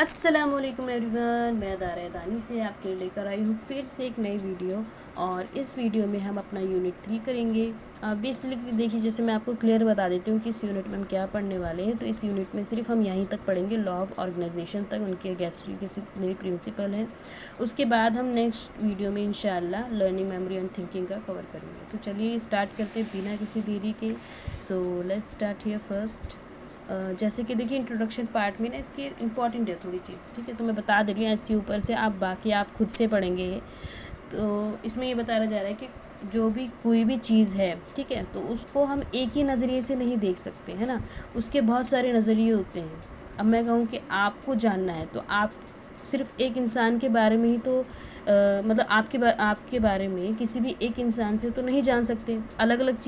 अस्सलामुअलैकुम एवरीवन, मैं दारा दानी से आपके लिए लेकर आई हूँ फिर से एक नई वीडियो। और इस वीडियो में हम अपना यूनिट 3 करेंगे। बेसिकली देखिए, जैसे मैं आपको क्लियर बता देती हूँ कि इस यूनिट में हम क्या पढ़ने वाले हैं। तो इस यूनिट में सिर्फ हम यहीं तक पढ़ेंगे, लॉ ऑफ ऑर्गेनाइजेशन तक, उनके गैस्ट्री के जितने भी प्रिंसिपल हैं। उसके बाद हम नेक्स्ट वीडियो में इंशाल्लाह लर्निंग, मेमोरी एंड थिंकिंग का कवर करेंगे। तो चलिए स्टार्ट करते हैं बिना किसी देरी के। So let's start here first. जैसे कि देखिए, इंट्रोडक्शन पार्ट में ना इसकी इम्पॉर्टेंट है थोड़ी चीज़, ठीक है। तो मैं बता दे रही हूँ ऐसे ऊपर से, आप बाकी आप खुद से पढ़ेंगे ये। तो इसमें ये बताया जा रहा है कि जो भी कोई भी चीज़ है, ठीक है, तो उसको हम एक ही नज़रिए से नहीं देख सकते, है ना। उसके बहुत सारे नज़रिए होते हैं। अब मैं कहूँ कि आपको जानना है तो आप सिर्फ एक इंसान के बारे में ही तो मतलब आपके बारे में किसी भी एक इंसान से तो नहीं जान सकते। अलग अलग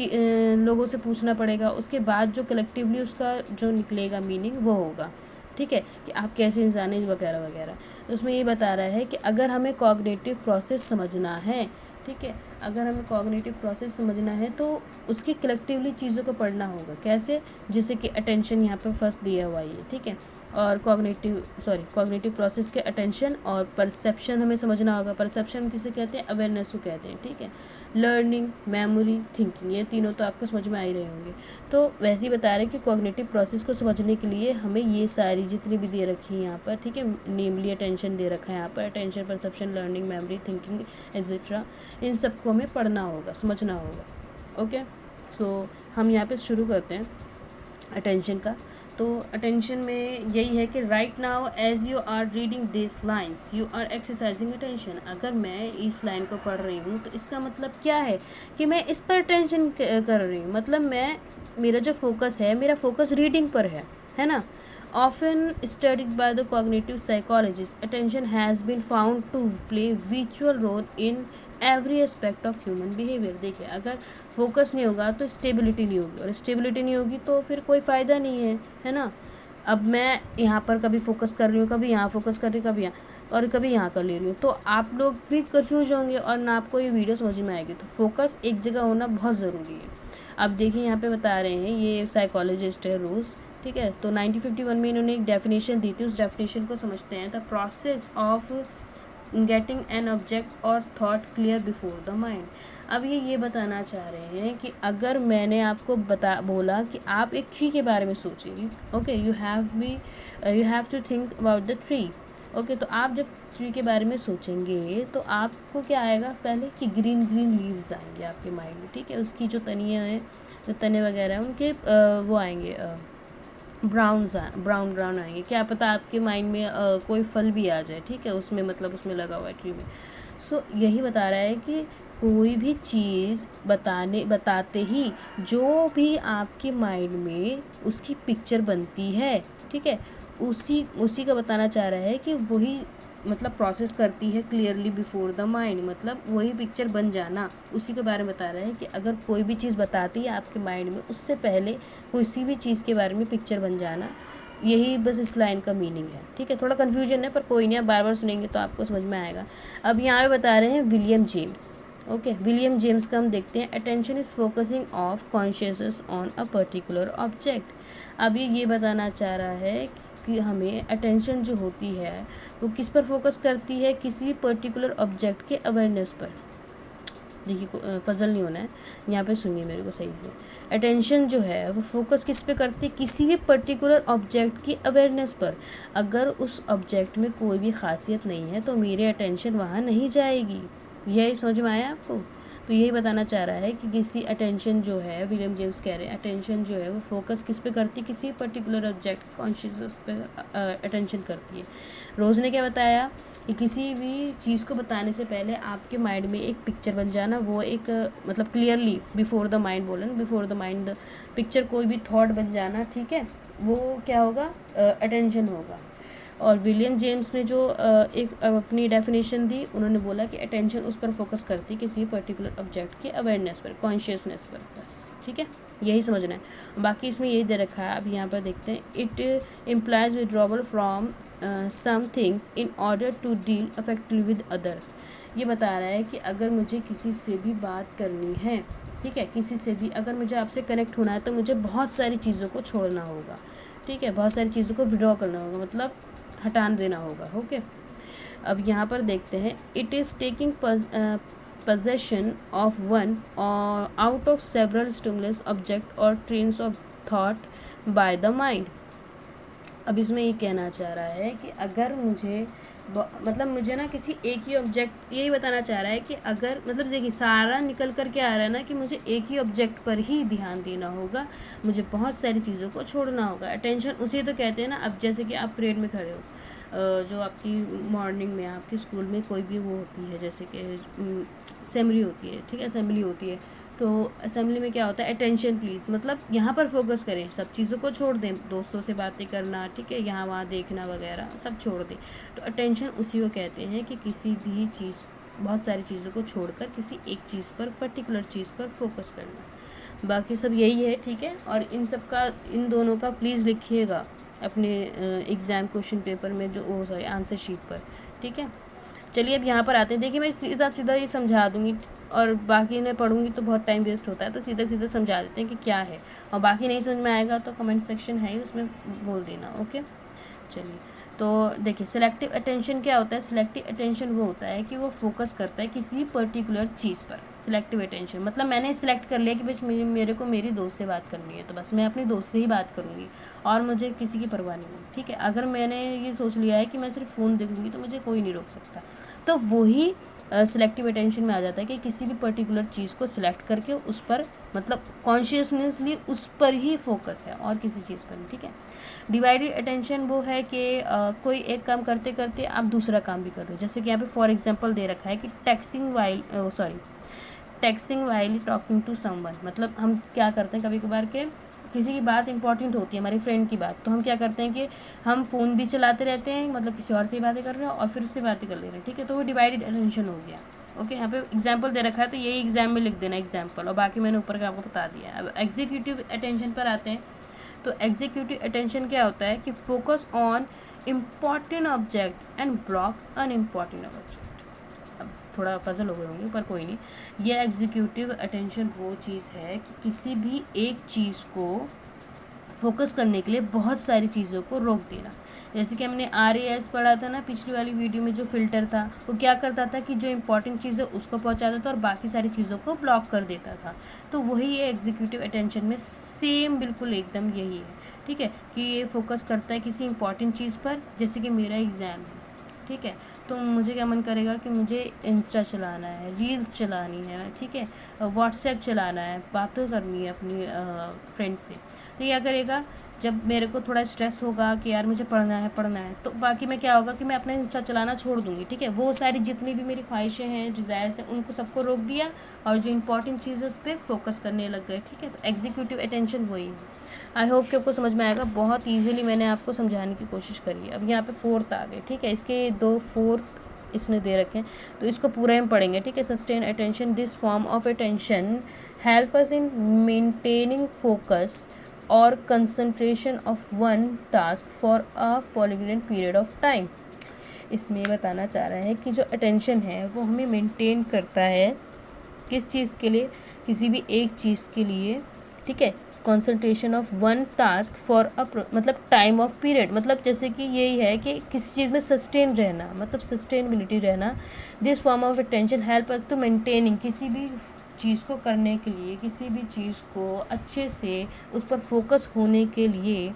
लोगों से पूछना पड़ेगा, उसके बाद जो कलेक्टिवली उसका जो निकलेगा मीनिंग वो होगा, ठीक है, कि आप कैसे इंसान हैं वगैरह वगैरह। तो उसमें ये बता रहा है कि अगर हमें कॉग्निटिव प्रोसेस समझना है, ठीक है, अगर हमें कॉग्निटिव प्रोसेस समझना है तो उसकी कलेक्टिवली चीज़ों को पढ़ना होगा। कैसे? जैसे कि अटेंशन यहाँ पर फर्स्ट दिया हुआ है, ठीक है। और कॉग्निटिव प्रोसेस के अटेंशन और परसेप्शन हमें समझना होगा। परसेप्शन किसे कहते हैं? अवेयरनेस को कहते हैं, ठीक है। लर्निंग, मेमोरी, थिंकिंग, ये तीनों तो आपको समझ में आ ही रहे होंगे। तो वैसे ही बता रहे हैं कि कॉग्निटिव प्रोसेस को समझने के लिए हमें ये सारी जितनी भी दे रखी है यहाँ पर, ठीक है, नेमली अटेंशन दे रखा है यहाँ पर, attention, perception, learning, memory, thinking etcetera, इन सबको हमें पढ़ना होगा, समझना होगा। ओके, सो हम यहाँ पे शुरू करते हैं अटेंशन का। तो अटेंशन में यही है कि right now as you are reading this lines you are exercising attention. अगर मैं इस लाइन को पढ़ रही हूँ तो इसका मतलब क्या है कि मैं इस पर अटेंशन कर रही हूँ। मतलब मेरा जो फोकस है, मेरा फोकस रीडिंग पर है ना। Often studied by the cognitive psychologist, attention has been found to play vital role in every aspect of human behaviour. देखिए, अगर फोकस नहीं होगा तो स्टेबिलिटी नहीं होगी, और स्टेबिलिटी नहीं होगी तो फिर कोई फ़ायदा नहीं है ना। अब मैं यहाँ पर कभी फोकस कर रही हूँ, कभी यहाँ फोकस कर रही हूँ, कभी यहाँ और कभी यहाँ कर ले रही हूँ, तो आप लोग भी कंफ्यूज होंगे और ना आपको ये वीडियो समझ में आएगी। तो फोकस एक जगह होना बहुत ज़रूरी है। अब देखिए, यहाँ पे बता रहे हैं, ये साइकोलॉजिस्ट है रूस, ठीक है। तो 1951 में इन्होंने एक डेफिनेशन दी थी। उस डेफिनेशन को समझते हैं। The process of getting an object or thought clear before the mind. अब ये बताना चाह रहे हैं कि अगर मैंने आपको बोला कि आप एक ट्री के बारे में सोचिए, okay, you have to think about the tree. Okay, तो आप जब ट्री के बारे में सोचेंगे तो आपको क्या आएगा पहले कि ग्रीन ग्रीन लीव्स आएंगे आपके माइंड में, ठीक है। उसकी जो तनियाँ हैं, जो तने वगैरह हैं, उनके वो आएंगे, ब्राउन ब्राउन आएंगे। क्या पता आपके माइंड में कोई फल भी आ जाए, ठीक है, उसमें, मतलब उसमें लगा हुआ है ट्री में। सो यही बता रहा है कि कोई भी चीज़ बताते ही जो भी आपके माइंड में उसकी पिक्चर बनती है, ठीक है, उसी का बताना चाह रहा है कि वही मतलब प्रोसेस करती है क्लियरली बिफोर द माइंड। मतलब वही पिक्चर बन जाना, उसी के बारे में बता रहा है कि अगर कोई भी चीज़ बताती है आपके माइंड में, उससे पहले किसी भी चीज़ के बारे में पिक्चर बन जाना। यही बस इस लाइन का मीनिंग है, ठीक है। थोड़ा कन्फ्यूजन है पर कोई नहीं, आप बार बार सुनेंगे तो आपको समझ में आएगा। अब यहाँ पे बता रहे हैं William James. Okay, William James का हम देखते हैं। Attention is focusing of consciousness on a particular object. अब ये बताना चाह रहा है कि हमें अटेंशन जो होती है वो किस पर फोकस करती है? किसी पर्टिकुलर ऑब्जेक्ट के अवेयरनेस पर। देखिए, पजल नहीं होना है, यहाँ पे सुनिए मेरे को सही से। अटेंशन जो है वो फोकस किस पे करती है? किसी भी पर्टिकुलर ऑब्जेक्ट की अवेयरनेस पर। अगर उस ऑब्जेक्ट में कोई भी खासियत नहीं है तो मेरी अटेंशन वहाँ नहीं जाएगी। यही समझ में आया आपको? तो यही बताना चाह रहा है कि किसी अटेंशन जो है, विलियम जेम्स कह रहे हैं, अटेंशन जो है वो फोकस किस पे करती है? किसी particular object consciousness pay attention करती है। रोज़ ने क्या बताया कि किसी भी चीज़ को बताने से पहले आपके माइंड में एक पिक्चर बन जाना, वो एक मतलब क्लियरली बिफोर द माइंड बोला ना, before the mind the picture, कोई भी थॉट बन जाना, ठीक है, वो क्या होगा? अटेंशन होगा। और विलियम जेम्स ने जो एक अपनी डेफिनेशन दी, उन्होंने बोला कि अटेंशन उस पर फोकस करती है किसी पर्टिकुलर ऑब्जेक्ट की अवेयरनेस पर, कॉन्शियसनेस पर, बस, ठीक है, यही समझना है। बाकी इसमें यही दे रखा है। अब यहाँ पर देखते हैं, it implies withdrawal from some things in order to deal effectively with others. ये बता रहा है कि अगर मुझे किसी से भी बात करनी है, ठीक है, किसी से भी अगर मुझे आपसे कनेक्ट होना है तो मुझे बहुत सारी चीज़ों को छोड़ना होगा, ठीक है, बहुत सारी चीज़ों को विड्रॉ करना होगा। मतलब हटा देना होगा। ओके, अब यहाँ पर देखते हैं, it is taking possession of one or out of several stimulus object or trains of thought by the mind। अब इसमें ये कहना चाह रहा है कि अगर मुझे मतलब मुझे ना किसी एक ही ऑब्जेक्ट, यही बताना चाह रहा है कि अगर मतलब देखिए सारा निकल कर के आ रहा है ना कि मुझे एक ही ऑब्जेक्ट पर ही ध्यान देना होगा, मुझे बहुत सारी चीज़ों को छोड़ना होगा। अटेंशन उसे तो कहते हैं ना। अब जैसे कि आप परेड में खड़े हो, जो आपकी मॉर्निंग में आपके स्कूल में कोई भी वो होती है, जैसे कि असेंबली होती है, ठीक है, असेंबली होती है, तो असेंबली में क्या होता है, अटेंशन प्लीज़, मतलब यहाँ पर फोकस करें, सब चीज़ों को छोड़ दें, दोस्तों से बातें करना, ठीक है, यहाँ वहाँ देखना वगैरह सब छोड़ दें। तो अटेंशन उसी को कहते हैं कि किसी भी चीज़, बहुत सारी चीज़ों को छोड़कर किसी एक चीज़ पर, पर्टिकुलर चीज़ पर फोकस करना। बाकी सब यही है, ठीक है। और इन सब का, इन दोनों का प्लीज़ लिखिएगा अपने एग्ज़ाम क्वेश्चन पेपर में, जो सॉरी आंसर शीट पर, ठीक है। चलिए अब यहाँ पर आते हैं। देखिए मैं सीधा सीधा ये समझा दूँगी, और बाकी मैं पढ़ूँगी तो बहुत टाइम वेस्ट होता है, तो सीधा सीधा समझा देते हैं कि क्या है, और बाकी नहीं समझ में आएगा तो कमेंट सेक्शन है उसमें बोल देना। ओके, चलिए तो देखिए सिलेक्टिव अटेंशन क्या होता है। सिलेक्टिव अटेंशन वो होता है कि वो फोकस करता है किसी पर्टिकुलर चीज़ पर। सिलेक्टिव अटेंशन मतलब मैंने सिलेक्ट कर लिया कि बस मेरे को मेरी दोस्त से बात करनी है, तो बस मैं अपनी दोस्त से ही बात करूँगी और मुझे किसी की परवाह नहीं है, ठीक है। अगर मैंने ये सोच लिया है कि मैं सिर्फ फ़ोन देखूँगी तो मुझे कोई नहीं रोक सकता, तो वही सिलेक्टिव अटेंशन में आ जाता है कि किसी भी पर्टिकुलर चीज़ को सिलेक्ट करके उस पर मतलब कॉन्शियसनेसली उस पर ही फोकस है और किसी चीज़ पर नहीं, ठीक है। डिवाइडेड अटेंशन वो है कि कोई एक काम करते करते आप दूसरा काम भी कर रहे हो। जैसे कि यहाँ पे फॉर एग्जांपल दे रखा है कि texting while talking to someone, मतलब हम क्या करते हैं कभी कभार के किसी की बात इंपॉर्टेंट होती है, हमारी फ्रेंड की बात, तो हम क्या करते हैं कि हम फ़ोन भी चलाते रहते हैं, मतलब किसी और से बातें कर रहे हैं और फिर उससे बातें कर ले रहे हैं, ठीक है। तो वो डिवाइडेड अटेंशन हो गया। ओके, यहाँ पे एग्जाम्पल दे रखा है तो यही एग्जाम में लिख देना एग्जाम्पल, और बाकी मैंने ऊपर का आपको बता दिया। अब एग्जीक्यूटिव अटेंशन पर आते हैं। तो एग्जीक्यूटिव अटेंशन क्या होता है कि focus on important object and block unimportant object. अब थोड़ा पजल हो गए होंगे पर कोई नहीं। ये एग्जीक्यूटिव अटेंशन वो चीज़ है कि किसी भी एक चीज़ को फोकस करने के लिए बहुत सारी चीज़ों को रोक देना। जैसे कि हमने RAS पढ़ा था ना पिछली वाली वीडियो में, जो फिल्टर था वो क्या करता था कि जो इंपॉर्टेंट चीज़ है उसको पहुंचाता था और बाकी सारी चीज़ों को ब्लॉक कर देता था। तो वही है एग्जीक्यूटिव अटेंशन में, सेम बिल्कुल एकदम यही है, ठीक है, कि ये फोकस करता है किसी इंपॉर्टेंट चीज़ पर। जैसे कि मेरा एग्ज़ाम है, ठीक है, तो मुझे क्या मन करेगा कि मुझे इंस्टा चलाना है, रील्स चलानी है, ठीक है, व्हाट्सएप चलाना है, बातें करनी है अपनी फ्रेंड्स से। तो क्या करेगा, जब मेरे को थोड़ा स्ट्रेस होगा कि यार मुझे पढ़ना है, तो बाकी में क्या होगा कि मैं अपना इंस्टा चलाना छोड़ दूँगी, ठीक है। वो सारी जितनी भी मेरी ख्वाहिशें हैं, डिज़ायर्स हैं, उनको सबको रोक दिया और जो इंपॉर्टेंट चीज़ है उस पर फोकस करने लग गए, ठीक है। तो एग्जीक्यूटिव अटेंशन वही है। आई होप कि आपको समझ में आएगा। बहुत ईजिली मैंने आपको समझाने की कोशिश करी है। अब यहाँ पे फोर्थ आ गए, ठीक है, इसके 2 फोर्थ इसने दे रखे हैं तो इसको पूरा हम पढ़ेंगे, ठीक है। Sustain attention, this form of attention help us in maintaining focus और concentration of one task for a prolonged period of time. इसमें बताना चाह रहा है कि जो अटेंशन है वो हमें मेंटेन करता है किस चीज़ के लिए, किसी भी एक चीज़ के लिए, ठीक है। Concentration of one task for अ मतलब टाइम ऑफ पीरियड, मतलब जैसे कि यही है कि किसी चीज़ में सस्टेन रहना, मतलब सस्टेनेबिलिटी रहना। This form of attention help us to maintaining, किसी भी चीज़ को करने के लिए, किसी भी चीज़ को अच्छे से उस पर फोकस होने के लिए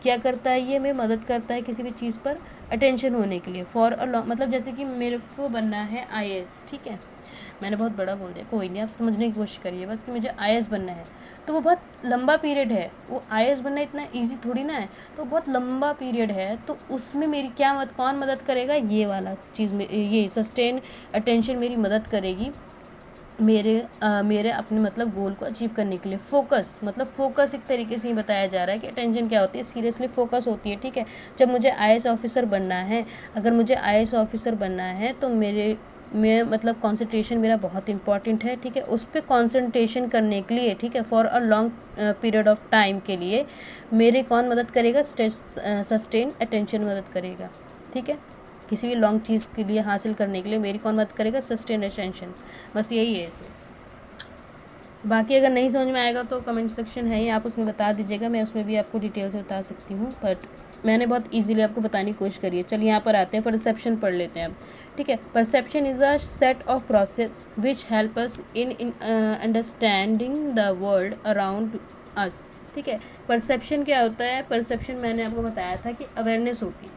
क्या करता है, ये हमें मदद करता है किसी भी चीज़ पर अटेंशन होने के लिए। फॉर अ लॉन्ग, मतलब जैसे कि मेरे को बनना है IAS, ठीक है, मैंने बहुत बड़ा बोल दिया, कोई नहीं, आप समझने की कोशिश करिए बस कि मुझे IAS बनना है, तो वो बहुत लंबा पीरियड है। वो IAS बनना इतना इजी थोड़ी ना है, तो बहुत लंबा पीरियड है। तो उसमें मेरी कौन मदद करेगा, ये वाला चीज़ में, ये सस्टेन अटेंशन मेरी मदद करेगी मेरे अपने मतलब गोल को अचीव करने के लिए। फोकस मतलब फोकस एक तरीके से ही बताया जा रहा है कि अटेंशन क्या होती है, सीरियसली फोकस होती है, ठीक है। जब मुझे IAS ऑफिसर बनना है, अगर मुझे IAS ऑफिसर बनना है तो मैं मतलब कंसंट्रेशन मेरा बहुत इंपॉर्टेंट है, ठीक है। उस पर कंसंट्रेशन करने के लिए, ठीक है, for a long period of time के लिए मेरे कौन मदद करेगा, सस्टेन अटेंशन मदद करेगा, ठीक है। किसी भी लॉन्ग चीज़ के लिए हासिल करने के लिए मेरी कौन मदद करेगा, सस्टेन अटेंशन। बस यही है इसमें। बाकी अगर नहीं समझ में आएगा तो कमेंट सेक्शन है ही, आप उसमें बता दीजिएगा, मैं उसमें भी आपको डिटेल से बता सकती हूँ। बट मैंने बहुत इजीली आपको बताने की कोशिश करी है। चलिए यहाँ पर आते हैं, परसेप्शन पढ़ लेते हैं अब, ठीक है। Perception is a set of process which help us in understanding the world around us, ठीक है। परसेप्शन क्या होता है? परसेप्शन मैंने आपको बताया था कि अवेयरनेस होती है,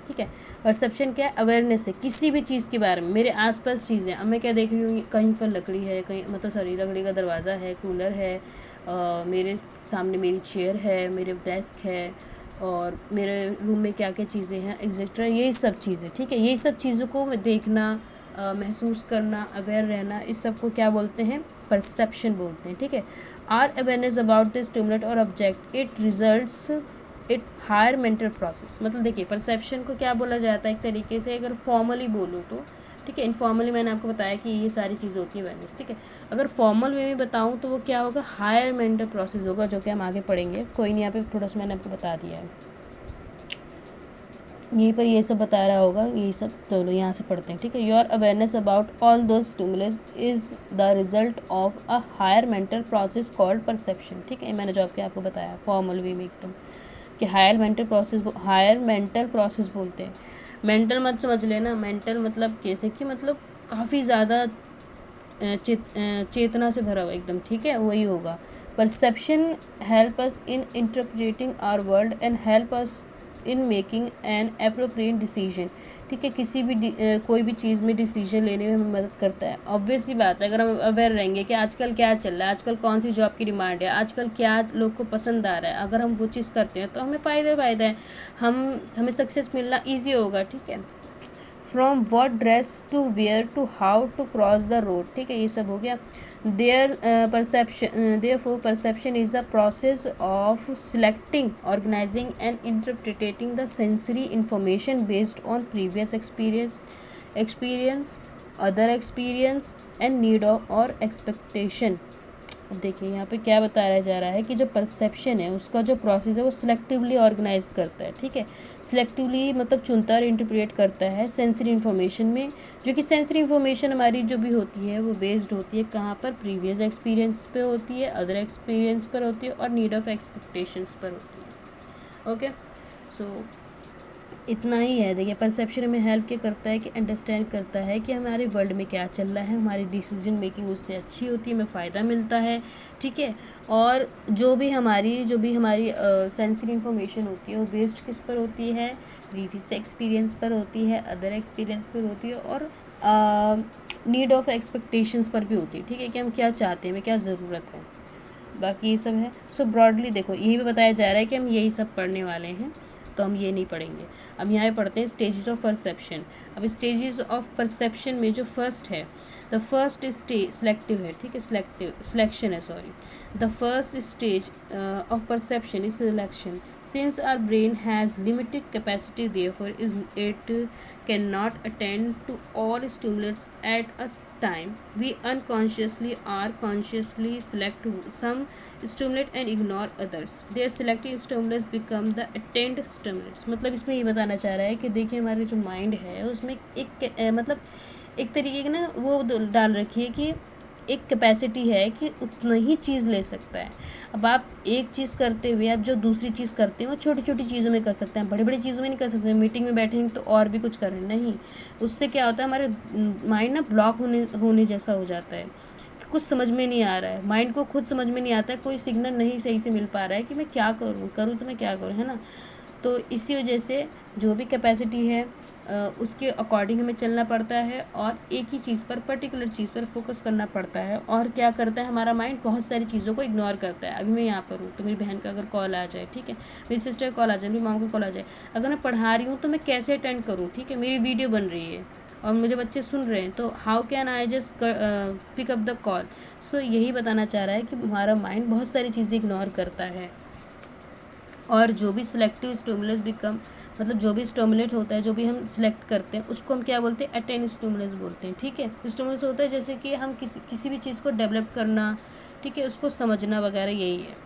ठीक है। परसेप्शन क्या है? अवेयरनेस है किसी भी चीज़ के बारे में। मेरे आसपास चीज़ें, अब मैं क्या देख रही हूँ, कहीं पर लकड़ी है, कहीं मतलब सॉरी लकड़ी का दरवाज़ा है, कूलर है, मेरे सामने मेरी चेयर है, मेरे डेस्क है, और मेरे रूम में क्या क्या चीज़ें हैं एक्सेट्रा, यही सब चीज़ें, ठीक है। यही सब चीज़ों को देखना, महसूस करना, अवेयर रहना, इस सब को क्या बोलते हैं? परसेप्शन बोलते हैं, ठीक है। Are awareness about the stimulate or object it results it higher mental process. मतलब देखिए परसेप्शन को क्या बोला जाता है एक तरीके से, अगर फॉर्मली बोलूँ तो, ठीक है। इनफॉर्मली मैंने आपको बताया कि ये सारी चीज़ें होती हैं अवेयरनेस, ठीक है। अगर फॉर्मल वे में बताऊँ तो वो क्या होगा? हायर मेंटल प्रोसेस होगा, जो कि हम आगे पढ़ेंगे। कोई नहीं, यहाँ पे थोड़ा सा मैंने आपको बता दिया है, यहीं पर ये सब बता रहा होगा, ये सब चलो यहाँ से पढ़ते हैं, ठीक है। Your awareness about all those stimulus is the result of a higher mental process called perception, ठीक है। मैंने जो आपको बताया फॉर्मल वे में एकदम, कि हायर मेंटल प्रोसेस बोलते हैं। मेंटल मत समझ लेना, मेंटल मतलब कैसे कि मतलब काफ़ी ज़्यादा चेतना से भरा हुआ एकदम, ठीक है, वही होगा। Perception help us in interpreting our world and help us in making an appropriate decision, ठीक है। कोई भी चीज़ में डिसीजन लेने में हमें मदद करता है। ऑब्वियसली बात है, अगर हम अवेयर रहेंगे कि आजकल क्या चल रहा है, आजकल कौन सी जॉब की डिमांड है, आजकल क्या लोग को पसंद आ रहा है, अगर हम वो चीज़ करते हैं तो हमें फ़ायदा है, हमें सक्सेस मिलना ईजी होगा, ठीक है। From what dress to wear to how to cross the road, ठीक है, ये सब हो गया। Therefore perception is the process of selecting, organizing and interpreting the sensory information based on previous experience, other experience and need or expectation। अब देखिए यहाँ पे क्या बताया जा रहा है कि जो परसेप्शन है उसका जो प्रोसेस है वो सिलेक्टिवली ऑर्गेनाइज करता है, ठीक है। सिलेक्टिवली मतलब चुनता और इंटरप्रेट करता है सेंसरी इन्फॉर्मेशन में, जो कि सेंसरी इन्फॉर्मेशन हमारी जो भी होती है वो बेस्ड होती है कहाँ पर? प्रीवियस एक्सपीरियंस पे होती है, अदर एक्सपीरियंस पर होती है और नीड ऑफ एक्सपेक्टेशंस पर होती है। ओके, सो इतना ही है। देखिए परसेप्शन हमें हेल्प क्या करता है कि अंडरस्टैंड करता है कि हमारे वर्ल्ड में क्या चल रहा है, हमारी डिसीजन मेकिंग उससे अच्छी होती है, हमें फ़ायदा मिलता है, ठीक है। और जो भी हमारी सेंसरी इन्फॉर्मेशन होती है वो बेस्ड किस पर होती है? प्रीवियस एक्सपीरियंस पर होती है, अदर एक्सपीरियंस पर होती है और नीड ऑफ एक्सपेक्टेशंस पर भी होती है, ठीक है, कि हम क्या चाहते हैं, हमें क्या ज़रूरत है, बाकी ये सब है। सो ब्रॉडली देखो यहीं पे बताया जा रहा है कि हम यही सब पढ़ने वाले हैं, तो हम ये नहीं पढ़ेंगे। अब यहाँ पे पढ़ते हैं स्टेजेस ऑफ परसेप्शन। अब स्टेजेस ऑफ परसेप्शन में जो फर्स्ट है, द फर्स्ट स्टेज सिलेक्टिव है, ठीक है, सिलेक्शन है, sorry. The first stage of perception is selection. Since our brain has limited capacity therefore is it can not attend to all stimulates at a time, we unconsciously or consciously select some stimulate and ignore others. Their selected stimulus become the attained stimulus। मतलब इसमें ये बताना चाह रहा है कि देखिए हमारे जो माइंड है उसमें मतलब एक तरीके की ना वो डाल रखी है कि एक कैपेसिटी है कि उतना ही चीज़ ले सकता है। अब आप एक चीज़ करते हुए आप जो दूसरी चीज़ करते हैं वो छोटी छोटी चीज़ों में कर सकते हैं, बड़ी बड़ी चीज़ों में नहीं कर सकते। मीटिंग में बैठे हैं तो और भी कुछ कर रहे हैं, नहीं, उससे क्या होता है हमारे माइंड ना ब्लॉक होने जैसा हो जाता है, कुछ समझ में नहीं आ रहा है, माइंड को खुद समझ में नहीं आता है, कोई सिग्नल नहीं सही से मिल पा रहा है कि मैं क्या करूँ तो मैं क्या करूँ, है ना। तो इसी वजह से जो भी कैपेसिटी है उसके अकॉर्डिंग हमें चलना पड़ता है और एक ही चीज़ पर, पर्टिकुलर चीज़ पर फोकस करना पड़ता है। और क्या करता है हमारा माइंड? बहुत सारी चीज़ों को इग्नोर करता है। अभी मैं यहाँ पर हूँ तो मेरी बहन का अगर कॉल आ जाए, ठीक है, मेरी सिस्टर का कॉल आ जाए, मेरी मॉम का कॉल आ जाए, अगर मैं पढ़ा रही हूँ तो मैं कैसे अटेंड करूँ, ठीक है, मेरी वीडियो बन रही है और मुझे बच्चे सुन रहे हैं, तो how can I just pick up the call. So यही बताना चाह रहा है कि हमारा माइंड बहुत सारी चीज़ें इग्नोर करता है। और जो भी सिलेक्टिव स्टिमुलस मतलब जो भी स्टिमुलेट होता है, जो भी हम सिलेक्ट करते हैं उसको हम क्या बोलते हैं? अटेंड स्टिमुलस बोलते हैं, ठीक है। स्टिमुलस होता है जैसे कि हम किसी भी चीज़ को डेवलप करना, ठीक है, उसको समझना वगैरह, यही है।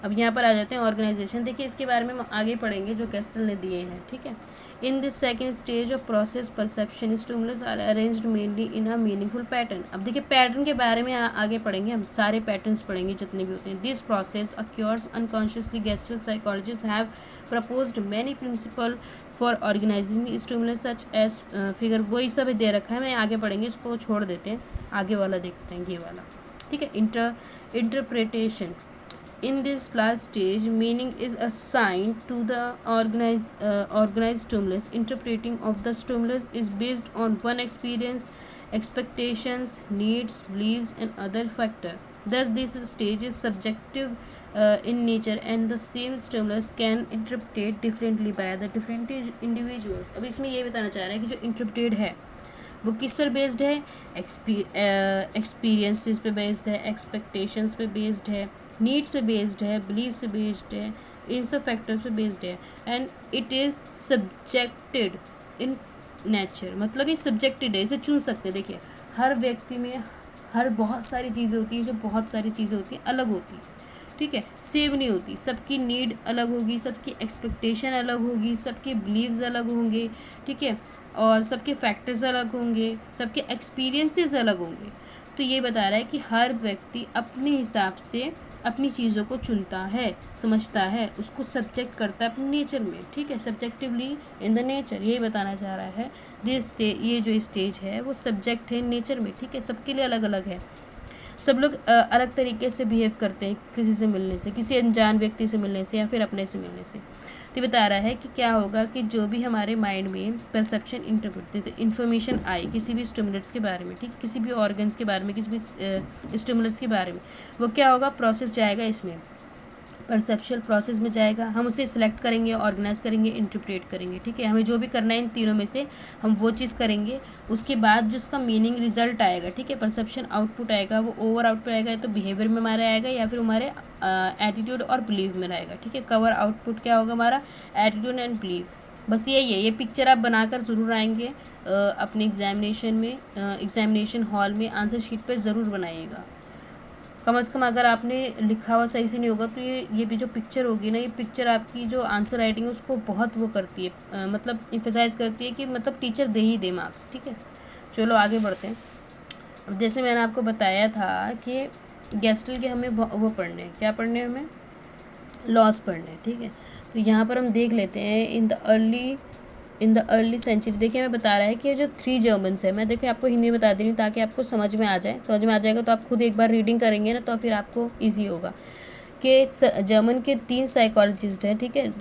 अब यहाँ पर आ जाते हैं ऑर्गेनाइजेशन। देखिए इसके बारे में हम आगे पढ़ेंगे जो कैस्टल ने दिए हैं, ठीक है। In this second stage of process perception stimulus are arranged mainly in a meaningful pattern. अब देखिए पैटर्न के बारे में आगे पढ़ेंगे, हम सारे पैटर्न्स पढ़ेंगे जितने भी होते हैं। This process occurs unconsciously. Gestalt psychologist have proposed many principle for organizing stimulus such as figure, वही सब दे रखा है, मैं आगे पढ़ेंगे, इसको छोड़ देते हैं, आगे वाला देखते हैं, ये वाला, ठीक है। Interpretation. In this last stage, meaning is assigned to the organized stimulus. Interpreting of the stimulus is based on one experience, expectations, needs, beliefs, and other factor. Thus, this stage is subjective in nature, and the same stimulus can interpret differently by the different individuals. अब इसमें ये बताना चाह रहा है कि जो interpreted है वो किस पर बेस्ड है, एक्सपीरियंसेस पे बेस्ड है, एक्सपेक्टेशंस पे बेस्ड है, नीड्स पे बेस्ड है, बिलीव्स पे बेस्ड है, इन सब फैक्टर्स पे बेस्ड है। And it is subjected in nature, मतलब ये सब्जेक्टेड है, इसे चुन सकते हैं। देखिए हर व्यक्ति में हर बहुत सारी चीज़ें होती हैं, जो बहुत सारी चीज़ें होती हैं अलग होती हैं, ठीक है, सेम नहीं होती। सबकी नीड अलग होगी, सबकी एक्सपेक्टेशन अलग होगी, सबके बिलीव्स अलग होंगे, ठीक है, और सबके फैक्टर्स अलग होंगे, सबके एक्सपीरियंसेस अलग होंगे। तो ये बता रहा है कि हर व्यक्ति अपने हिसाब से अपनी चीज़ों को चुनता है, समझता है, उसको सब्जेक्ट करता है अपने नेचर में, ठीक है, सब्जेक्टिवली इन द नेचर, यही बताना चाह रहा है। ये जो स्टेज है वो सब्जेक्ट है नेचर में, ठीक है, सबके लिए अलग अलग है। सब लोग अलग तरीके से बिहेव करते हैं किसी से मिलने से, किसी अनजान व्यक्ति से मिलने से या फिर अपने से मिलने से। तो बता रहा है कि क्या होगा कि जो भी हमारे माइंड में परसेप्शन इंटरप्रेट इन्फॉर्मेशन आई किसी भी स्टिमुलेट्स के बारे में, ठीक है, किसी भी ऑर्गन्स के बारे में, किसी भी स्टिमुलस के बारे में, वो क्या होगा, प्रोसेस जाएगा इसमें, परसेप्शुअल प्रोसेस में जाएगा। हम उसे सिलेक्ट करेंगे, ऑर्गेनाइज करेंगे, इंटरप्रेट करेंगे, ठीक है, हमें जो भी करना है इन तीनों में से हम वो चीज़ करेंगे। उसके बाद जो उसका मीनिंग रिजल्ट आएगा, ठीक है, परसेप्शन आउटपुट आएगा, वो ओवर आउटपुट आएगा, या तो बिहेवियर में हमारे आएगा या फिर हमारे एटीट्यूड और बिलीव में आएगा, ठीक है। कवर आउटपुट क्या होगा हमारा, एटीट्यूड एंड बिलीव, बस यही है। ये पिक्चर आप बनाकर ज़रूर आएंगे अपने एग्जामिनेशन में, एग्जामिनेशन हॉल में आंसर शीट पर ज़रूर बनाइएगा। कम से कम अगर आपने लिखा हुआ सही से नहीं होगा तो ये भी जो पिक्चर होगी ना, ये पिक्चर आपकी जो आंसर राइटिंग है उसको बहुत वो करती है, मतलब इम्फेसाइज करती है कि मतलब टीचर दे ही दे मार्क्स, ठीक है। चलो आगे बढ़ते हैं। अब जैसे मैंने आपको बताया था कि गेस्टल के हमें वो पढ़ने हैं, क्या पढ़ने हैं, हमें लॉस पढ़ने हैं, ठीक है। तो यहाँ पर हम देख लेते हैं इन द अर्ली सेंचुरी। देखिए मैं बता रहा है कि जो 3 जर्मन्स है, मैं देखिए आपको हिंदी में बता दे रही हूँ ताकि आपको समझ में आ जाए। समझ में आ जाएगा तो आप खुद एक बार रीडिंग करेंगे ना तो फिर आपको इजी होगा कि जर्मन के 3 साइकोलॉजिस्ट हैं, ठीक है,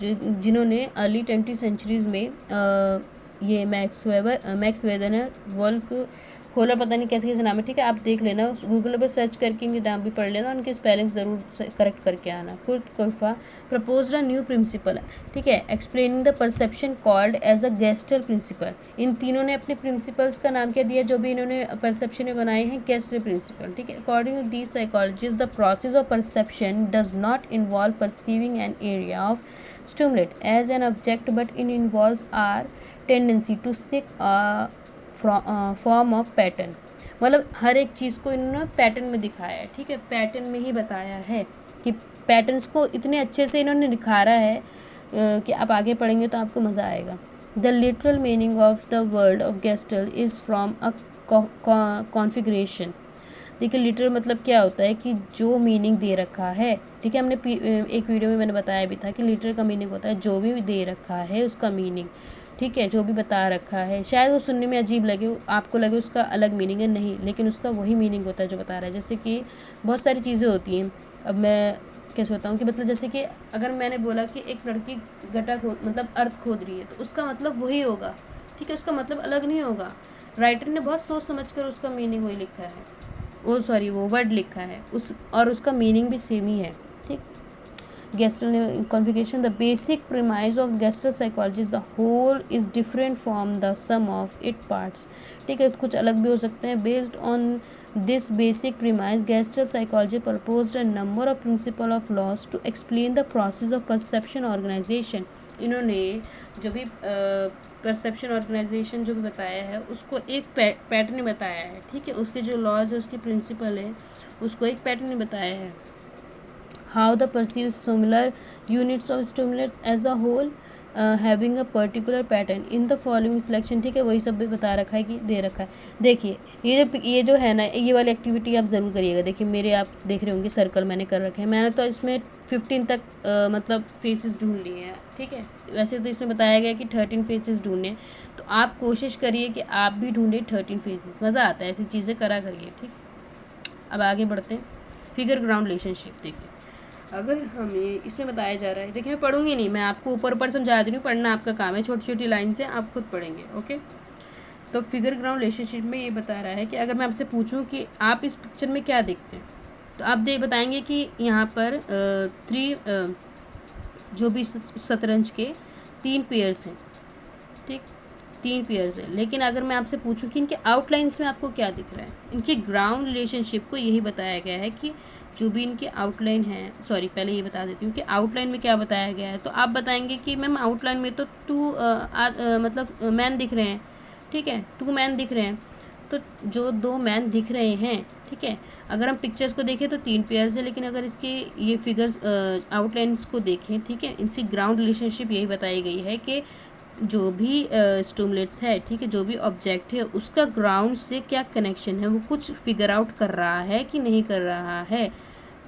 जिन्होंने अर्ली 20 सेंचुरीज़ में ये मैक्स वेदनर, वॉल्क खोलर, पता नहीं कैसे कैसे नाम है, ठीक है, आप देख लेना, गूगल पर सर्च करके इनके नाम भी पढ़ लेना, उनके स्पेलिंग ज़रूर करेक्ट करके आना। कुर्ट कुर्फा प्रपोज्ड अ न्यू प्रिंसिपल, ठीक है, explaining the perception called as a gestalt principle. इन तीनों ने अपने प्रिंसिपल्स का नाम क्या दिया, जो भी इन्होंने परसेप्शन में बनाए हैं, गेस्टल प्रिंसिपल, ठीक है। According to these psychologist the process of perception does not involve perceiving an area of stimulate as an object but in involves our tendency to seek form of pattern. मतलब हर एक चीज़ को इन्होंने pattern में दिखाया है, ठीक है, पैटर्न में ही बताया है कि पैटर्न्स को इतने अच्छे से इन्होंने निखारा है कि आप आगे पढ़ेंगे तो आपको मज़ा आएगा। The literal meaning of the word of gestalt is from a configuration. देखिए लिटरल मतलब क्या होता है कि जो मीनिंग दे रखा है, ठीक है, हमने एक वीडियो में मैंने बताया भी था कि लिटरल का मीनिंग होता है जो भी दे रखा है उसका मीनिंग, ठीक है, जो भी बता रखा है। शायद वो सुनने में अजीब लगे, आपको लगे उसका अलग मीनिंग है, नहीं, लेकिन उसका वही मीनिंग होता है जो बता रहा है। जैसे कि बहुत सारी चीज़ें होती हैं, अब मैं कैसे बताऊँ कि मतलब जैसे कि अगर मैंने बोला कि एक लड़की गड्ढा मतलब अर्थ खोद रही है तो उसका मतलब वही होगा, ठीक है, उसका मतलब अलग नहीं होगा। राइटर ने बहुत सोच समझ कर उसका मीनिंग वही लिखा है, वो वर्ड लिखा है और उसका मीनिंग भी सेम ही है, ठीक। Gestalt configuration, the basic premise of Gestalt psychology is the whole is different from the sum of its parts, ठीक है, कुछ अलग भी हो सकते हैं। Based on this basic premise, Gestalt psychology proposed a number of principles of laws to explain the process of perception organization। इन्होंने जो भी परसेप्शन ऑर्गेनाइजेशन जो भी बताया है उसको एक पैटर्न बताया है, ठीक है, उसके जो लॉज है उसके प्रिंसिपल है उसको एक पैटर्न बताया है। How the perceived similar units of stimulants as a whole, having a particular pattern in the following selection, ठीक है, वही सब भी बता रखा है कि दे रखा है। देखिए ये जो है ना, ये वाली एक्टिविटी आप ज़रूर करिएगा। देखिए मेरे आप देख रहे होंगे सर्कल मैंने कर रखे हैं, मैंने तो इसमें 15 तक मतलब फेसेस ढूंढ लिए हैं, ठीक है। वैसे तो इसमें बताया गया कि 13 फेसेस ढूंढने, तो आप कोशिश करिए कि आप भी ढूंढे 13 फेसेस, मज़ा आता है ऐसी चीज़ें करा करिए, ठीक। अब आगे बढ़ते हैं। फिगर ग्राउंड रिलेशनशिप, देखिए अगर हमें इसमें बताया जा रहा है, देखिए मैं पढ़ूंगी नहीं, मैं आपको ऊपर ऊपर समझा दे रही हूँ, पढ़ना आपका काम है, छोटी छोटी लाइन से आप खुद पढ़ेंगे, ओके। तो फिगर ग्राउंड रिलेशनशिप में ये बता रहा है कि अगर मैं आपसे पूछूं कि आप इस पिक्चर में क्या देखते हैं, तो आप बताएंगे कि यहाँ पर जो भी शतरंज के 3 पेयर्स हैं, ठीक, 3 पेयर्स है। लेकिन अगर मैं आपसे पूछूं कि इनके आउटलाइंस में आपको क्या दिख रहा है, इनके ग्राउंड रिलेशनशिप को यही बताया गया है कि जो भी इनके आउटलाइन है, सॉरी पहले ये बता देती हूँ कि आउटलाइन में क्या बताया गया है। तो आप बताएंगे कि मैम आउटलाइन में तो मतलब मैन दिख रहे हैं, ठीक है, 2 मैन दिख रहे हैं। तो जो 2 मैन दिख रहे हैं, ठीक है, अगर हम पिक्चर्स को देखें तो 3 पेयर्स है, लेकिन अगर इसके ये फिगर्स आउटलाइंस को देखें, ठीक है, इनकी ग्राउंड रिलेशनशिप यही बताई गई है कि जो भी स्टिमुलेट्स है, ठीक है, जो भी ऑब्जेक्ट है उसका ग्राउंड से क्या कनेक्शन है, वो कुछ फिगर आउट कर रहा है कि नहीं कर रहा है,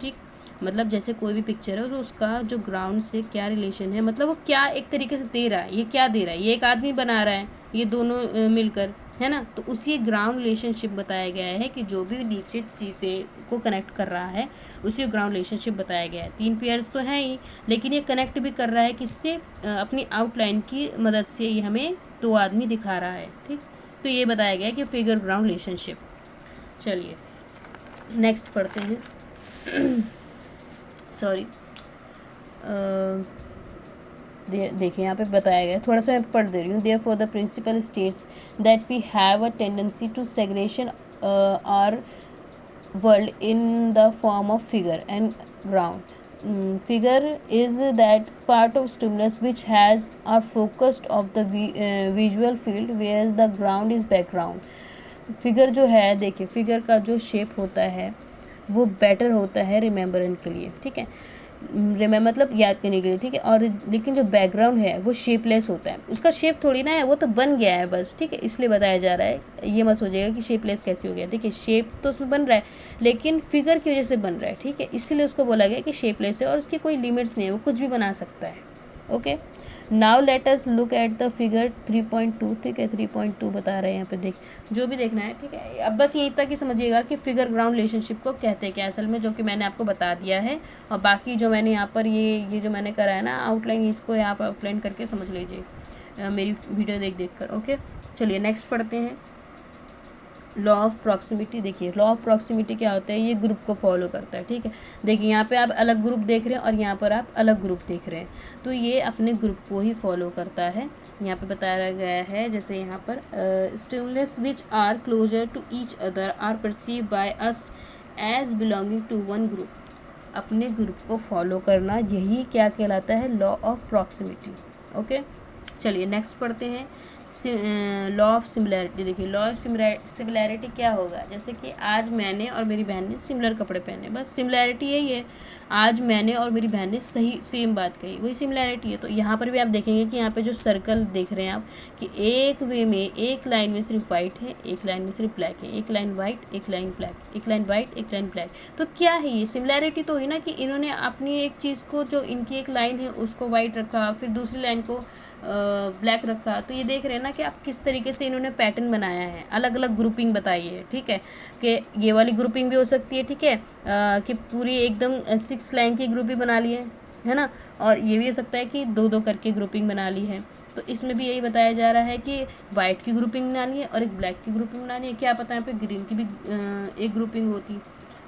ठीक। मतलब जैसे कोई भी पिक्चर है तो उसका जो ग्राउंड से क्या रिलेशन है, मतलब वो क्या एक तरीके से दे रहा है, ये क्या दे रहा है, ये एक आदमी बना रहा है, ये दोनों मिलकर, है ना। तो उसी ग्राउंड रिलेशनशिप बताया गया है कि जो भी नीचे चीज़ें को कनेक्ट कर रहा है उसी ग्राउंड रिलेशनशिप बताया गया है। 3 पेयर्स तो हैं ही, लेकिन ये कनेक्ट भी कर रहा है किससे, अपनी आउटलाइन की मदद से ये हमें 2 आदमी दिखा रहा है, ठीक। तो ये बताया गया है कि फिगर ग्राउंड रिलेशनशिप। चलिए नेक्स्ट पढ़ते हैं। सॉरी, देखिए यहाँ पे बताया गया, थोड़ा सा मैं पढ़ दे रही हूँ। Therefore the principle states that we have a tendency to segregation our world in the form of figure and ground. Figure is that part of stimulus which has our focused of the visual field where the ground is background. Figure जो है, देखिए figure का जो shape होता है वो better होता है रिमेम्बरेंस के लिए, ठीक है, मतलब याद करने के लिए, ठीक है। और लेकिन जो बैकग्राउंड है वो शेपलेस होता है, उसका शेप थोड़ी ना है, वो तो बन गया है बस, ठीक है, इसलिए बताया जा रहा है। ये मत सोचिएगा कि शेपलेस कैसे हो गया, ठीक है, शेप तो उसमें बन रहा है लेकिन फिगर की वजह से बन रहा है, ठीक है, इसलिए उसको बोला गया कि शेपलेस है और उसकी कोई लिमिट्स नहीं है, वो कुछ भी बना सकता है, okay. Now let us look at the figure 3.2, ठीक है, 3.2 बता रहे हैं यहाँ पे, देख जो भी देखना है, ठीक है। अब बस यहीं तक ही समझिएगा कि फिगर ग्राउंड रिलेशनशिप को कहते हैं क्या असल में, जो कि मैंने आपको बता दिया है। और बाकी जो मैंने यहाँ पर ये जो मैंने करा है ना आउटलाइन, इसको यहाँ पर आउटलाइन करके समझ लीजिए मेरी वीडियो देख कर, ओके। चलिए नेक्स्ट पढ़ते हैं, लॉ ऑफ प्रॉक्सिमिटी। देखिए लॉ ऑफ प्रॉक्सिमिटी क्या होता है, ये ग्रुप को फॉलो करता है, ठीक है। देखिए यहाँ पे आप अलग ग्रुप देख रहे हैं और यहाँ पर आप अलग ग्रुप देख रहे हैं, तो ये अपने ग्रुप को ही फॉलो करता है। यहाँ पे बताया गया है, जैसे यहाँ पर stimulus which are closer to each other are perceive by us as belonging to one group. अपने ग्रुप को फॉलो करना यही क्या कहलाता है, लॉ ऑफ प्रॉक्सिमिटी, ओके। चलिए नेक्स्ट पढ़ते हैं, लॉ ऑफ सिमिलैरिटी। देखिए लॉ ऑफ सिमिलैरिटी क्या होगा, जैसे कि आज मैंने और मेरी बहन ने सिमिलर कपड़े पहने, बस सिमिलैरिटी यही है, आज मैंने और मेरी बहन ने सही सेम बात कही, वही सिमिलैरिटी है। तो यहाँ पर भी आप देखेंगे कि यहाँ पे जो सर्कल देख रहे हैं आप, कि एक वे में एक लाइन में सिर्फ वाइट है, एक लाइन में सिर्फ ब्लैक है, एक लाइन वाइट एक लाइन ब्लैक, एक लाइन वाइट एक लाइन ब्लैक। तो क्या है ये सिमिलैरिटी, तो हुई ना कि इन्होंने अपनी एक चीज़ को, जो इनकी एक लाइन है उसको वाइट रखा, फिर दूसरी लाइन को ब्लैक रखा। तो ये देख रहे हैं ना कि आप किस तरीके से इन्होंने पैटर्न बनाया है, अलग अलग ग्रुपिंग बताई है, ठीक है, कि ये वाली ग्रुपिंग भी हो सकती है, ठीक है, कि पूरी एकदम 6 लाइन की ग्रुपिंग बना ली है ना, और ये भी हो सकता है कि 2-2 करके ग्रुपिंग बना ली है। तो इसमें भी यही बताया जा रहा है कि वाइट की ग्रुपिंग बनानी है और एक ब्लैक की ग्रुपिंग बनानी है, क्या पता यहाँ पे ग्रीन की भी एक ग्रुपिंग होती,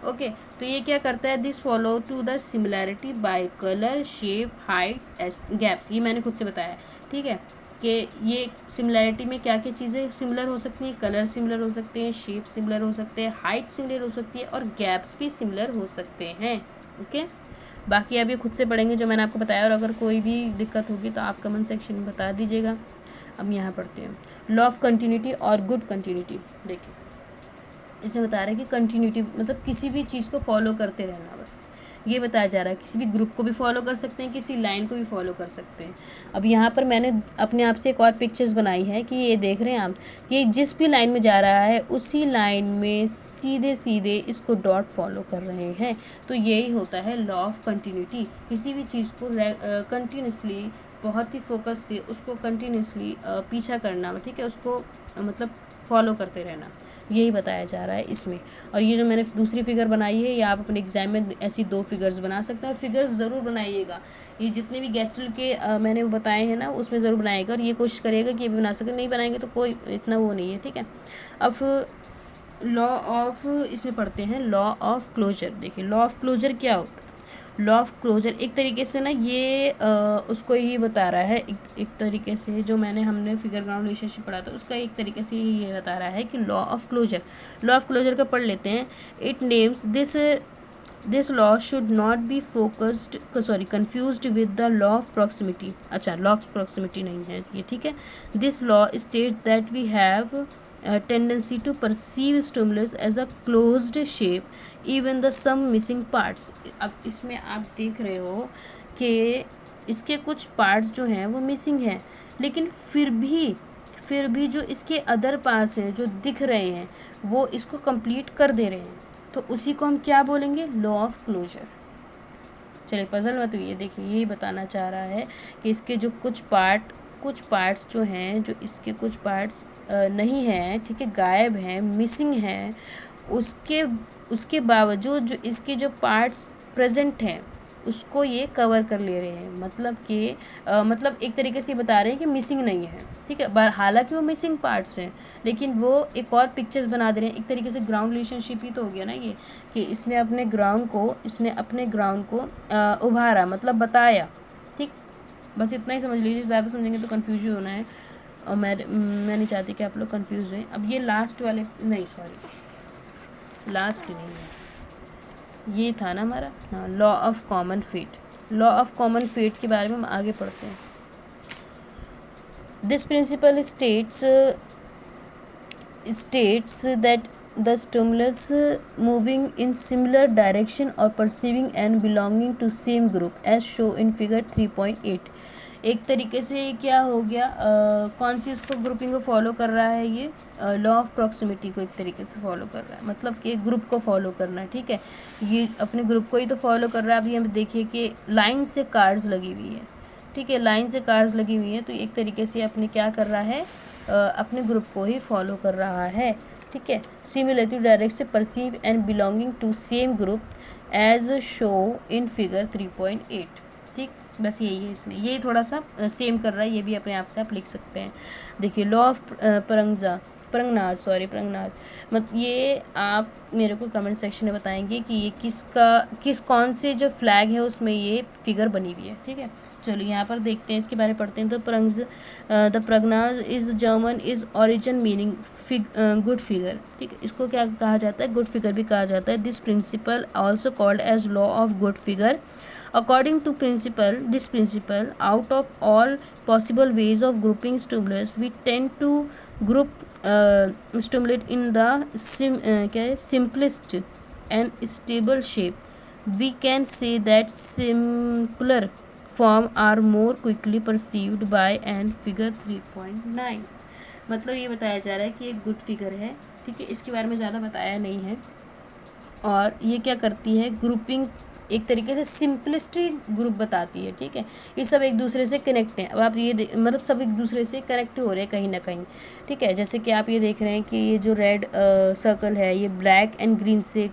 ओके। तो ये क्या करता है, this follow to the similarity by colour shape height gaps, ये मैंने खुद से बताया, ठीक है, कि ये सिमिलैरिटी में क्या क्या चीज़ें सिमिलर हो सकती हैं, कलर सिमिलर हो सकते हैं, शेप सिमिलर हो सकते हैं, हाइट सिमिलर हो सकती है और गैप्स भी सिमिलर हो सकते हैं, ओके। बाकी आप ये खुद से पढ़ेंगे जो मैंने आपको बताया, और अगर कोई भी दिक्कत होगी तो आप कमेंट सेक्शन में बता दीजिएगा। अब यहाँ पढ़ते हैं, लॉ ऑफ कंटिन्यूटी और गुड कंटिन्यूटी। देखिए इसमें बता रहा है कि कंटिन्यूटी मतलब किसी भी चीज़ को फॉलो करते रहना, बस ये बताया जा रहा है। किसी भी ग्रुप को भी फॉलो कर सकते हैं, किसी लाइन को भी फॉलो कर सकते हैं। अब यहाँ पर मैंने अपने आप से एक और पिक्चर्स बनाई है कि ये देख रहे हैं आप, ये जिस भी लाइन में जा रहा है उसी लाइन में सीधे सीधे इसको डॉट फॉलो कर रहे हैं। तो यही होता है लॉ ऑफ कंटिन्यूटी। किसी भी चीज़ को कंटिन्यूसली, बहुत ही फोकस से उसको कंटिन्यूसली पीछा करना, ठीक है, उसको मतलब फॉलो करते रहना, यही बताया जा रहा है इसमें। और ये जो मैंने दूसरी फिगर बनाई है, ये आप अपने एग्जाम में ऐसी 2 फिगर्स बना सकते हैं। और फिगर्स ज़रूर बनाइएगा, ये जितने भी गैट्सविल के मैंने बताए हैं ना, उसमें ज़रूर बनाइएगा। और ये कोशिश करिएगा कि ये भी बना सके, नहीं बनाएंगे तो कोई इतना वो नहीं है, ठीक है। अब लॉ ऑफ, इसमें पढ़ते हैं लॉ ऑफ क्लोजर। देखिए लॉ ऑफ क्लोजर क्या होता है। लॉ ऑफ क्लोजर एक तरीके से ना ये उसको ही बता रहा है, एक तरीके से जो हमने फिगर ग्राउंड रिलेशनशिप पढ़ा था उसका एक तरीके से ये बता रहा है कि law of closure. Law of closure का पढ़ लेते हैं। It names this law should not be confused with the law of proximity. अच्छा, लॉ ऑफ प्रॉक्सिमिटी नहीं है ये, ठीक है। This law state that we have tendency to perceive stimulus as a closed shape even the some missing parts। अब इसमें आप देख रहे हो कि इसके कुछ पार्ट्स जो हैं वो मिसिंग हैं, लेकिन फिर भी जो इसके अदर पार्ट्स हैं जो दिख रहे हैं वो इसको कंप्लीट कर दे रहे हैं, तो उसी को हम क्या बोलेंगे, लॉ ऑफ क्लोजर। चलिए पजल मत हुई, देखिए यही बताना चाह रहा है कि इसके जो कुछ पार्ट्स जो हैं, जो इसके कुछ पार्ट्स नहीं हैं, ठीक है, गायब हैं, मिसिंग हैं, उसके बावजूद जो इसके जो पार्ट्स प्रेजेंट हैं उसको ये कवर कर ले रहे हैं। मतलब कि मतलब एक तरीके से बता रहे हैं कि मिसिंग नहीं है, ठीक है। हालांकि वो मिसिंग पार्ट्स हैं, लेकिन वो एक और पिक्चर्स बना दे रहे हैं। एक तरीके से ग्राउंड रिलेशनशिप ही तो हो गया ना ये, कि इसने अपने ग्राउंड को उभारा, मतलब बताया, ठीक। बस इतना ही समझ लीजिए, ज़्यादा समझेंगे तो कन्फ्यूज होना है, और मैं नहीं चाहती कि आप लोग कंफ्यूज हैं। अब ये लास्ट वाले, नहीं सॉरी लास्ट नहीं है, ये था ना हमारा, हाँ, law of common fate. Law of common fate के बारे में हम आगे पढ़ते हैं। This principle states that the stimulus moving in similar direction are perceiving and belonging to same group as show in figure 3.8। एक तरीके से क्या हो गया, कौन सी इसको ग्रुपिंग को फॉलो कर रहा है, ये लॉ ऑफ प्रॉक्सिमिटी को एक तरीके से फॉलो कर रहा है, मतलब कि ग्रुप को फॉलो करना है, ठीक है। ये अपने ग्रुप को ही तो फॉलो कर रहा है। अब ये देखिए कि लाइन से कार्ड्स लगी हुई है, ठीक है, लाइन से कार्ड्स लगी हुई है, तो एक तरीके से अपने क्या कर रहा है, अपने ग्रुप को ही फॉलो कर रहा है, ठीक है। सिमिलरिटी डायरेक्ट से perceive and belonging to same group as show in figure 3.8, ठीक। बस यही है इसमें, यही थोड़ा सा सेम कर रहा है, ये भी अपने आप से आप लिख सकते हैं। देखिए लॉ ऑफ प्रंगनाज, मतलब ये आप मेरे को कमेंट सेक्शन में बताएंगे कि ये कौन से जो फ्लैग है उसमें ये फिगर बनी हुई है, ठीक है। चलो यहाँ पर देखते हैं, इसके बारे में पढ़ते हैं। तो the pragnanz is German is origin meaning good figure, ठीक है। इसको क्या कहा जाता है, गुड फिगर भी कहा जाता है। This principle also called as law of good figure. According to this principle, out of all possible ways of grouping stimulus, we tend to group stimulate in the simplest and stable shape. We can say that simpler form are more quickly perceived by and figure 3.9। मतलब ये बताया जा रहा है कि एक good figure है, ठीक है, इसके बारे में ज़्यादा बताया नहीं है। और ये क्या करती है, ग्रुपिंग एक तरीके से सिंपलिस्ट ग्रुप बताती है, ठीक है। ये सब एक दूसरे से कनेक्ट हैं। अब आप ये मतलब सब एक दूसरे से कनेक्ट हो रहे हैं कहीं ना कहीं, ठीक है। जैसे कि आप ये देख रहे हैं कि ये जो रेड सर्कल है ये ब्लैक एंड ग्रीन से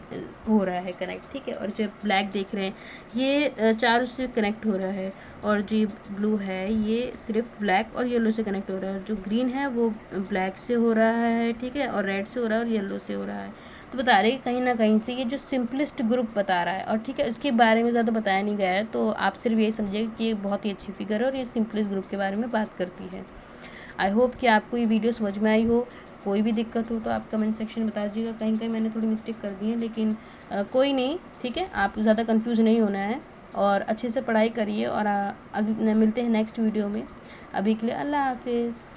हो रहा है कनेक्ट, ठीक है। और जो ब्लैक देख रहे हैं ये चारों से कनेक्ट हो रहा है, और जो ब्लू है ये सिर्फ ब्लैक और येलो से कनेक्ट हो रहा है। जो ग्रीन है वो ब्लैक से हो रहा है, ठीक है, और रेड से हो रहा है और येलो से हो रहा है। तो बता रहे हैं कहीं ना कहीं से ये जो सिंपलिस्ट ग्रुप बता रहा है, और ठीक है, इसके बारे में ज़्यादा बताया नहीं गया है, तो आप सिर्फ ये समझिएगा कि ये बहुत ही अच्छी फिगर है और ये सिंपलिस्ट ग्रुप के बारे में बात करती है। आई होप कि आपको ये वीडियो समझ में आई हो। कोई भी दिक्कत हो तो आप कमेंट सेक्शन में बता दीजिएगा, कहीं कहीं मैंने थोड़ी मिस्टेक कर दी है, लेकिन कोई नहीं, ठीक है। आप ज़्यादा कन्फ्यूज़ नहीं होना है और अच्छे से पढ़ाई करिए, और मिलते हैं नेक्स्ट वीडियो में। अभी के लिए अल्लाह हाफिज़।